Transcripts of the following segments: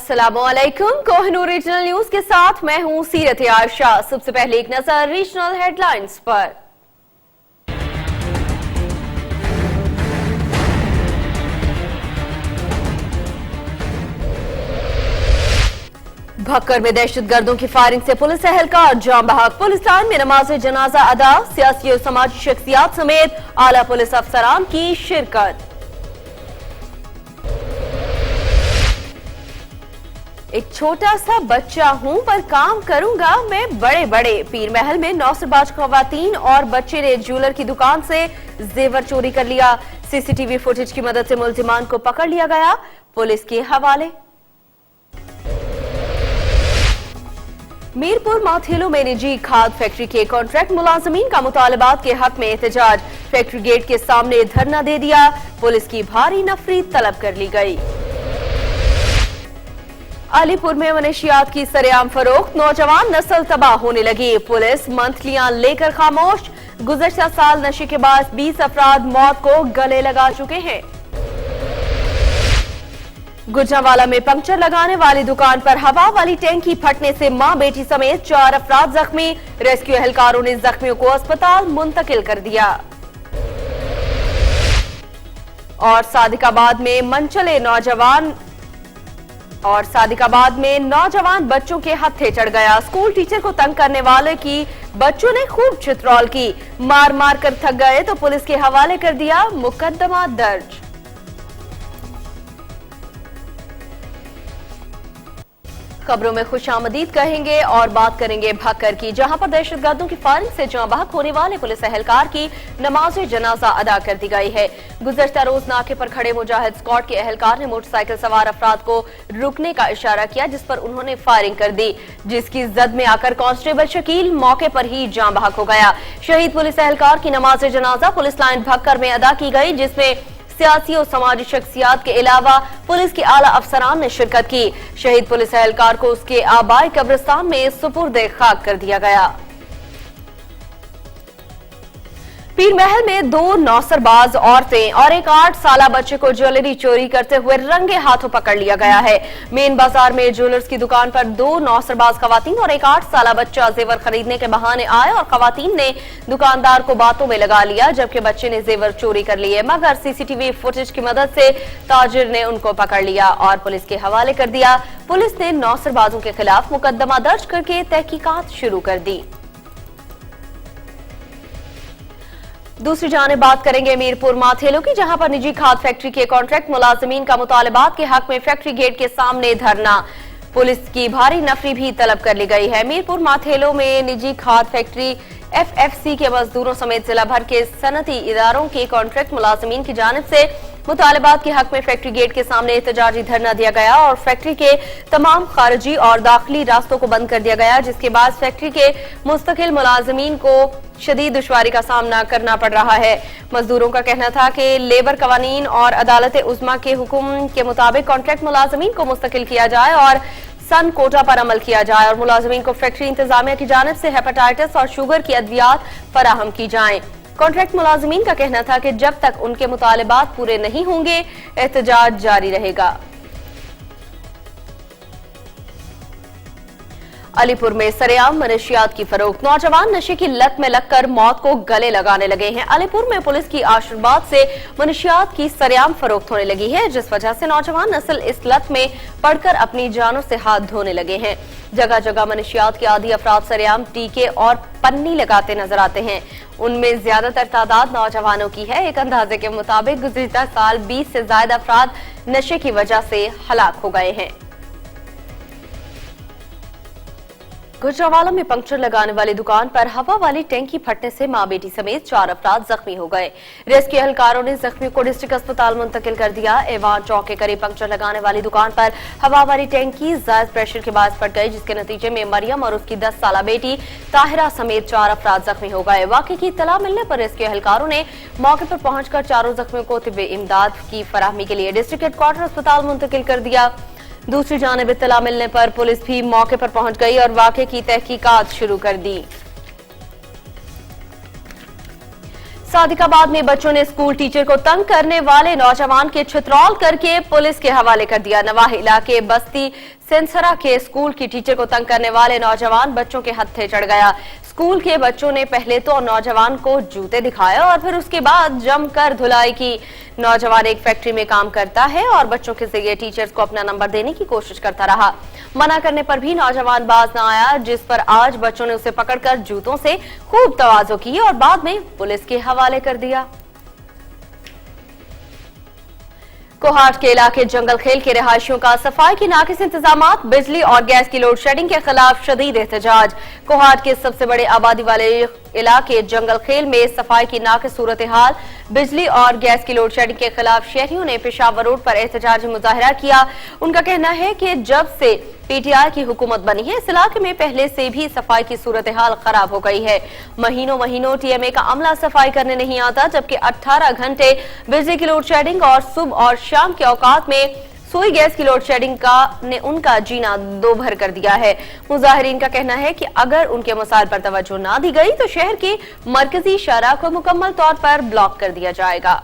अस्सलामुअलैकुम। Kohinoor regional news के साथ मैं हूं सीरत आयशा। सबसे पहले एक नजर रीजनल हेडलाइंस पर। भक्कर में दहशतगर्दों की फायरिंग से पुलिस एहलकार जाम बहक। पुलिस लाइन में नमाज जनाजा अदा। सियासी और समाजी शख्सियात समेत आला पुलिस अफसरान की शिरकत। एक छोटा सा बच्चा हूं पर काम करूंगा मैं बड़े बड़े। पीर महल में नौसरबाज खवातीन और बच्चे ने ज्वेलर की दुकान से जेवर चोरी कर लिया। सीसीटीवी फुटेज की मदद से मुलजिमान को पकड़ लिया गया। पुलिस के हवाले। मीरपुर माथेलो में निजी खाद फैक्ट्री के कॉन्ट्रैक्ट मुलाजमीन का मुतालबात के हक में एहतजाज। फैक्ट्री गेट के सामने धरना दे दिया। पुलिस की भारी नफरी तलब कर ली गई। अलीपुर में मनशियात की सरेआम फरोख्त। नौजवान नस्ल तबाह होने लगी। पुलिस मंथलियां लेकर खामोश। गुज़श्ता साल नशे के बाद 20 अफराद मौत को गले लगा चुके हैं। गुजरांवाला में पंक्चर लगाने वाली दुकान पर हवा वाली टैंकी फटने से मां बेटी समेत 4 अफराद जख्मी। रेस्क्यू एहलकारों ने जख्मियों को अस्पताल मुंतकिल कर दिया। और सादिकाबाद में नौजवान बच्चों के हत्थे चढ़ गया। स्कूल टीचर को तंग करने वाले की बच्चों ने खूब चित्रौल की। मार मार कर थक गए तो पुलिस के हवाले कर दिया। मुकदमा दर्ज। खबरों में खुशामदीद कहेंगे और बात करेंगे भक्कर की, जहां पर दहशतगर्दों की फायरिंग से जाँ बहक होने वाले पुलिस एहलकार की नमाज जनाजा अदा कर दी गई है। गुज़श्ता रोज नाके पर खड़े मुजाहिद स्क्वाड के एहलकार ने मोटरसाइकिल सवार अफराद को रुकने का इशारा किया, जिस पर उन्होंने फायरिंग कर दी, जिसकी जद में आकर कांस्टेबल शकील मौके पर ही जाँ बहक हो गया। शहीद पुलिस एहलकार की नमाज जनाजा पुलिस लाइन भक्कर में अदा की गई, जिसमें सियासी और समाजी शख्सियात के अलावा पुलिस के आला अफसरान ने शिरकत की। शहीद पुलिस एहलकार को उसके आबाई कब्रिस्तान में सुपुर्द खाक कर दिया गया। पीर महल में 2 नौसरबाज औरतें और एक 8 साला बच्चे को ज्वेलरी चोरी करते हुए रंगे हाथों पकड़ लिया गया है। मेन बाजार में ज्वेलर्स की दुकान पर 2 नौसरबाज खवातीन और एक 8 साला बच्चा जेवर खरीदने के बहाने आए और खवातीन ने दुकानदार को बातों में लगा लिया, जबकि बच्चे ने जेवर चोरी कर लिए, मगर सीसीटीवी फुटेज की मदद से ताजिर ने उनको पकड़ लिया और पुलिस के हवाले कर दिया। पुलिस ने नौसरबाजों के खिलाफ मुकदमा दर्ज करके तहकीकात शुरू कर दी। दूसरी जानिब बात करेंगे मीरपुर माथेलो की, जहां पर निजी खाद फैक्ट्री के कॉन्ट्रैक्ट मुलाजमीन का मुतालबात के हक में फैक्ट्री गेट के सामने धरना। पुलिस की भारी नफरी भी तलब कर ली गई है। मीरपुर माथेलो में निजी खाद फैक्ट्री FFC के मजदूरों समेत जिला भर के सनती इदारों के कॉन्ट्रैक्ट मुलाजमीन की जानिब से मुतालबात के हक में फैक्ट्री गेट के सामने एहतजाजी धरना दिया गया और फैक्ट्री के तमाम खारिजी और दाखिली रास्तों को बंद कर दिया गया, जिसके बाद फैक्ट्री के मुस्तकिल मुलाजमीन को शदीद दुश्वारी का सामना करना पड़ रहा है। मजदूरों का कहना था कि लेबर कवानीन और अदालत उज़्मा के हुक्म के मुताबिक कॉन्ट्रैक्ट मुलाजमीन को मुस्तकिल किया जाए और सन कोटा पर अमल किया जाए और मुलाजमीन को फैक्ट्री इंतजामिया की जानिब से हेपेटाइटिस और शुगर की अद्वियात फराहम की जाएं। कॉन्ट्रैक्ट मुलाजमीन का कहना था कि जब तक उनके मुतालिबात पूरे नहीं होंगे एहतजाज जारी रहेगा। अलीपुर में सरेआम मनशियात की फरोख्त। नौजवान नशे की लत में लगकर मौत को गले लगाने लगे हैं। अलीपुर में पुलिस की आशीर्वाद से मनशियात की सरेआम फरोख्त होने लगी है, जिस वजह से नौजवान नस्ल इस लत में पड़कर अपनी जानों से हाथ धोने लगे हैं। जगह जगह मनशियात के आदी अफराद सरेआम टीके और पन्नी लगाते नजर आते हैं। उनमें ज्यादातर तादाद नौजवानों की है। एक अंदाजे के मुताबिक गुज़िश्ता साल 20 से ज्यादा अफराद नशे की वजह से हलाक हो गए हैं। गुजरांवाला में पंक्चर लगाने वाली दुकान पर हवा वाली टैंकी फटने से मां बेटी समेत 4 अफराद जख्मी हो गए। रेस्क्यू एहलकारों ने जख्मियों को डिस्ट्रिक्ट अस्पताल मुंतकिल कर दिया। एवान चौक के करीब पंक्चर लगाने वाली दुकान पर हवा वाली टैंकी जायद प्रेशर के बाद फट गई, जिसके नतीजे में मरियम और उसकी 10 साला बेटी ताहिरा समेत 4 अफराद जख्मी हो गए। वाकई की इत्तला मिलने पर रेस्क्यू एहलकारों ने मौके पर पहुंचकर चारों जख्मियों को तिब्बी इमदाद की फराहमी के लिए डिस्ट्रिक्ट हेडक्वार्टर अस्पताल मुंतकिल कर दिया। दूसरी जानिब इत्तला मिलने पर पुलिस भी मौके पर पहुंच गई और वाकये की तहकीकात शुरू कर दी। सादिकाबाद में बच्चों ने स्कूल टीचर को तंग करने वाले नौजवान के छितरौल करके पुलिस के हवाले कर दिया। नवाही इलाके बस्ती सेंसरा के स्कूल की टीचर को तंग करने वाले नौजवान बच्चों के हत्थे चढ़ गया। स्कूल के बच्चों ने पहले तो नौजवान को जूते दिखाए और फिर उसके बाद जमकर धुलाई की। नौजवान एक फैक्ट्री में काम करता है और बच्चों के जरिए टीचर्स को अपना नंबर देने की कोशिश करता रहा। मना करने पर भी नौजवान बाज न आया, जिस पर आज बच्चों ने उसे पकड़कर जूतों से खूब तवाज़ो की और बाद में पुलिस के हवाले कर दिया। कोहाट के इलाके जंगल खेल के रिहायशियों का सफाई के नाकिस इंतजामात, बिजली और गैस की लोड शेडिंग के खिलाफ शदीद एहतजाज। कोहाट के सबसे बड़े आबादी वाले इलाके जंगल खेल में सफाई की नाकिस सूरत हाल, बिजली और गैस की लोड शेडिंग के खिलाफ शहरियों ने पेशावर रोड पर एहतजाजी मुजाहरा किया। उनका कहना है कि जब से पीटीआई की हुकूमत बनी है इस इलाके में पहले से भी सफाई की सूरत हाल खराब हो गई है। महीनों टीएमए का अमला सफाई करने नहीं आता, जबकि 18 घंटे बिजली की लोड शेडिंग और सुबह और शाम के औकात में सुई गैस की लोड शेडिंग ने उनका जीना दोभर कर दिया है। मुजाहिरीन का कहना है कि अगर उनके मसाइल पर तवज्जो ना दी गई तो शहर के मरकजी शाहराह को मुकम्मल तौर पर ब्लॉक कर दिया जाएगा।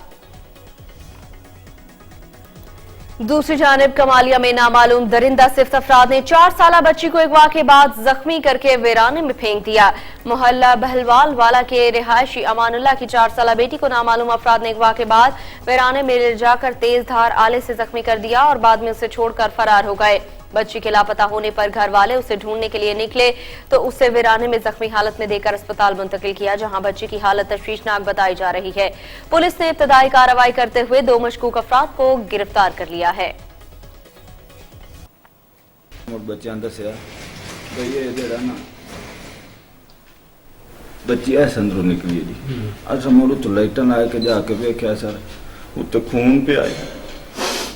दूसरी जानिब कमालिया में नामालूम दरिंदा सिफ्त अफराद ने 4 साला बच्ची को अगवा के बाद जख्मी करके वीराने में फेंक दिया। मोहल्ला बहलवाल वाला के रिहायशी अमानुल्लाह की 4 साला बेटी को नामालूम अफराद ने अगवा के बाद वीराने में ले जाकर तेज धार आले से जख्मी कर दिया और बाद में उसे छोड़कर फरार हो गए। बच्ची के लापता होने पर घर वाले उसे ढूंढने के लिए निकले तो उसे वीराने में जख्मी हालत में देकर अस्पताल मुंतकिल किया, जहां बच्ची की हालत तशवीशनाक बताई जा रही है। पुलिस ने इब्तदाई कार्रवाई करते हुए 2 मशकूक अफराद को गिरफ्तार कर लिया है। बच्ची ऐसे अंदरों निकली जी, अच्छा मुड़ तो लाइटन आए के जाके वेख्या सर उत्ते खून पे आए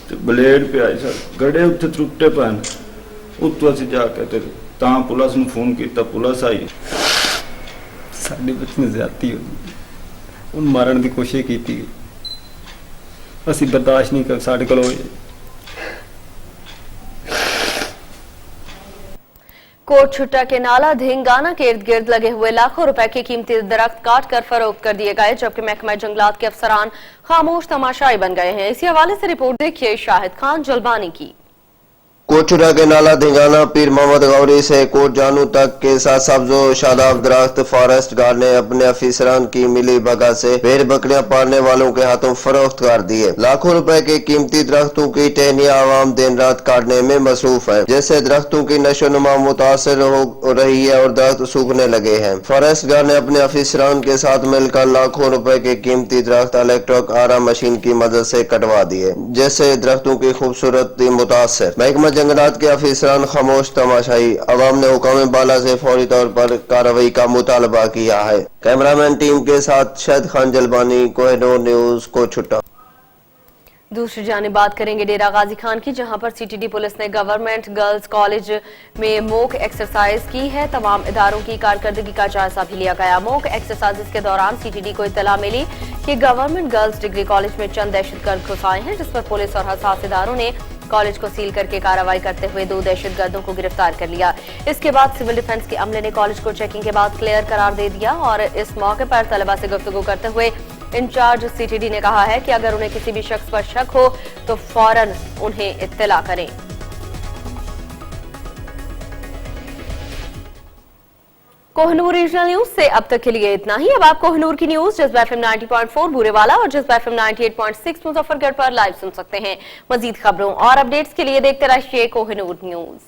ते ब्लेड पे आए सर, गड़े उत्ते त्रुट्टे पैन उत्तों असीं जाके ते तां पुलिस नूं फोन कीता, पुलिस आई। साडे बच्चे ने ज्यादती होई, उन मारन दी कोशिश कीती, असीं बर्दाश्त नहीं कर साडे कोल होई। कोट छुट्टा के नाला धिंगाना के इर्द गिर्द लगे हुए लाखों रुपए के कीमती दरख्त काट कर फरोख्त कर दिए गए, जबकि महकमा जंगलात के अफसरान खामोश तमाशाई बन गए हैं। इसी हवाले से रिपोर्ट देखिए शाहिद खान जलबानी की। कोटछुटा के नाला धिंगाना पीर मोहम्मद गौरी से कोट जानू तक के साथ सब्जो शादाब दरख्त फॉरेस्ट गार्ड ने अपने अफसरान की मिली भगत से भेड़ बकरियां पालने वालों के हाथों फरोख्त कर दिए। लाखों रुपए के कीमती दरख्तों की टहनियां आवाम दिन रात काटने में मसरूफ है, जिससे दरख्तों की नशोनुमा मुतासर हो रही है और दरख्त सूखने लगे हैं। फॉरेस्ट गार्ड ने अपने अफसरान के साथ मिलकर लाखों रुपए के कीमती दरख्त इलेक्ट्रिक आरा मशीन की मदद से कटवा दिए, जिससे दरख्तों की खूबसूरती मुतासर। महकमा जंगलात के अफसरान खामोश तमाशाई, अवाम ने हुकाम बाला से फौरी तौर पर कार्रवाई का मुतालबा किया है। कैमरामैन टीम के साथ शाहिद खान जलबानी, कोहिनूर न्यूज, कोटछुटा। दूसरी जानिब बात करेंगे डेरा गाजी खान की, जहां पर सीटीडी पुलिस ने गवर्नमेंट गर्ल्स कॉलेज में मॉक एक्सरसाइज की है। तमाम इदारों की कारकर्दगी का जायजा भी लिया गया। मॉक एक्सरसाइज के दौरान सीटीडी को इत्तला मिली कि गवर्नमेंट गर्ल्स डिग्री कॉलेज में चंद दहशतगर्द घुस आए हैं, जिस पर पुलिस और हसास इदारों ने कॉलेज को सील करके कार्रवाई करते हुए 2 दहशतगर्दों को गिरफ्तार कर लिया। इसके बाद सिविल डिफेंस के अमले ने कॉलेज को चेकिंग के बाद क्लियर करार दे दिया और इस मौके पर तलबा से गुफ्तगू करते हुए इंचार्ज सीटीडी ने कहा है कि अगर उन्हें किसी भी शख्स पर शक हो तो फौरन उन्हें इत्तला करें। कोहिनूर रीजनल न्यूज से अब तक के लिए इतना ही। अब आप कोहिनूर की न्यूज जज्बा FM 90.4 बुरेवाला और जज्बा FM 98.6 मुजफ्फरगढ़ पर लाइव सुन सकते हैं। मजीद खबरों और अपडेट्स के लिए देखते रहिए कोहिनूर न्यूज।